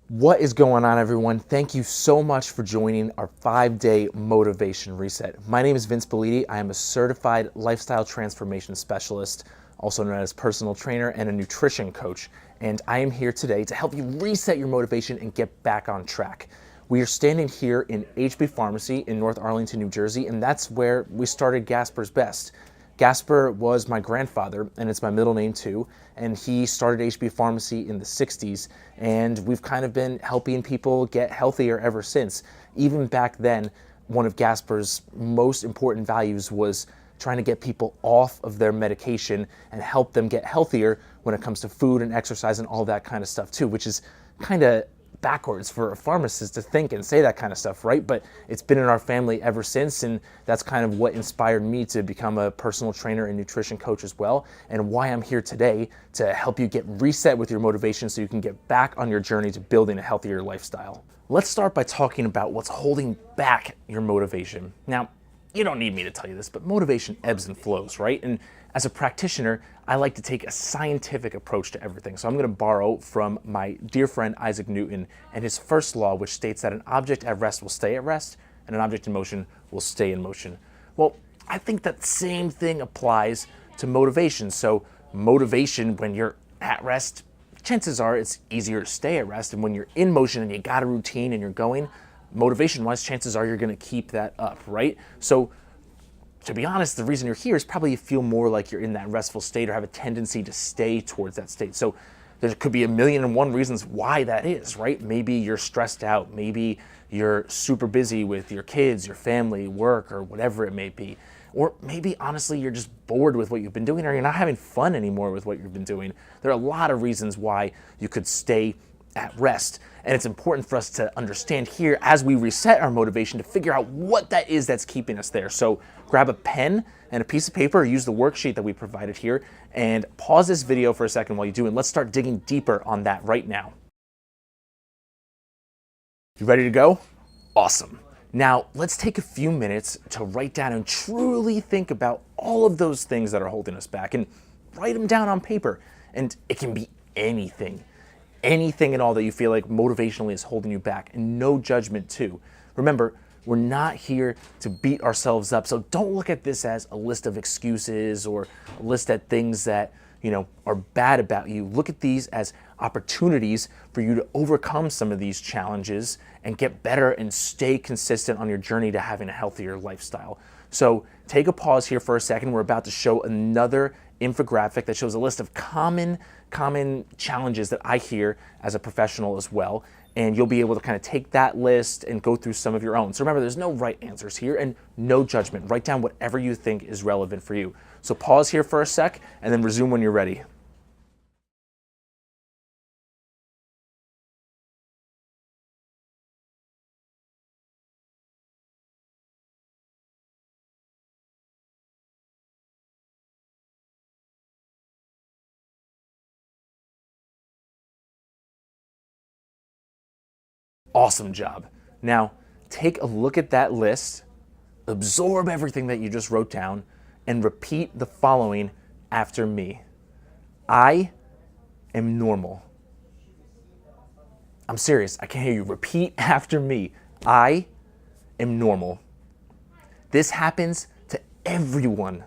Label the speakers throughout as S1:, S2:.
S1: What is going on, everyone? Thank you so much for joining our 5-day motivation reset. My name is Vince Belidi. I am a certified lifestyle transformation specialist, also known as personal trainer and a nutrition coach. And I am here today to help you reset your motivation and get back on track. We are standing here in HB Pharmacy in North Arlington, New Jersey, and that's where we started Gaspar's Best. Gaspar was my grandfather, and it's my middle name too, and he started HB Pharmacy in the 60s, and we've kind of been helping people get healthier ever since. Even back then, one of Gaspar's most important values was trying to get people off of their medication and help them get healthier when it comes to food and exercise and all that kind of stuff too, which is kind of backwards for a pharmacist to think and say that kind of stuff, right? But it's been in our family ever since, and that's kind of what inspired me to become a personal trainer and nutrition coach as well, and why I'm here today to help you get reset with your motivation so you can get back on your journey to building a healthier lifestyle. Let's start by talking about what's holding back your motivation. Now, you don't need me to tell you this, but motivation ebbs and flows, right? And as a practitioner, I like to take a scientific approach to everything. So I'm going to borrow from my dear friend Isaac Newton and his first law, which states that an object at rest will stay at rest and an object in motion will stay in motion. Well, I think that same thing applies to motivation. So motivation, when you're at rest, chances are it's easier to stay at rest. And when you're in motion and you got a routine and you're going, motivation-wise, chances are you're going to keep that up, right? So to be honest, the reason you're here is probably you feel more like you're in that restful state or have a tendency to stay towards that state. So there could be 1,000,001 reasons why that is, right? Maybe you're stressed out. Maybe you're super busy with your kids, your family, work, or whatever it may be. Or maybe, honestly, you're just bored with what you've been doing or you're not having fun anymore with what you've been doing. There are a lot of reasons why you could stay at rest. And it's important for us to understand here as we reset our motivation to figure out what that is that's keeping us there. So grab a pen and a piece of paper or use the worksheet that we provided here and pause this video for a second while you do, and let's start digging deeper on that right now. You ready to go? Awesome. Now let's take a few minutes to write down and truly think about all of those things that are holding us back and write them down on paper. And it can be anything. Anything at all that you feel like motivationally is holding you back, and no judgment too. Remember, we're not here to beat ourselves up, so don't look at this as a list of excuses or a list of things that are bad about you. Look at these as opportunities for you to overcome some of these challenges and get better and stay consistent on your journey to having a healthier lifestyle. So take a pause here for a second. We're about to show another infographic that shows a list of common challenges that I hear as a professional as well. And you'll be able to kind of take that list and go through some of your own. So remember, there's no right answers here and no judgment. Write down whatever you think is relevant for you. So pause here for a sec and then resume when you're ready. Awesome job. Now, take a look at that list, absorb everything that you just wrote down, and repeat the following after me. I am normal. I'm serious, I can't hear you. Repeat after me. I am normal. This happens to everyone.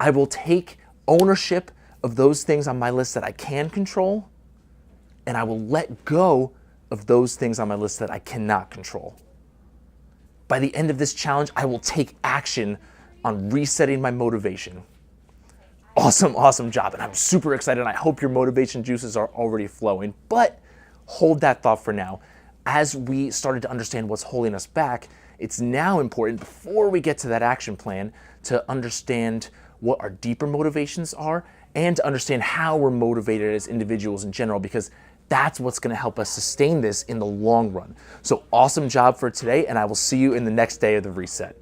S1: I will take ownership of those things on my list that I can control, and I will let go of those things on my list that I cannot control. By the end of this challenge, I will take action on resetting my motivation. Awesome job. And I'm super excited. I hope your motivation juices are already flowing, but hold that thought for now. As we started to understand what's holding us back, it's now important, before we get to that action plan, to understand what our deeper motivations are and to understand how we're motivated as individuals in general, because that's what's going to help us sustain this in the long run. So awesome job for today, and I will see you in the next day of the reset.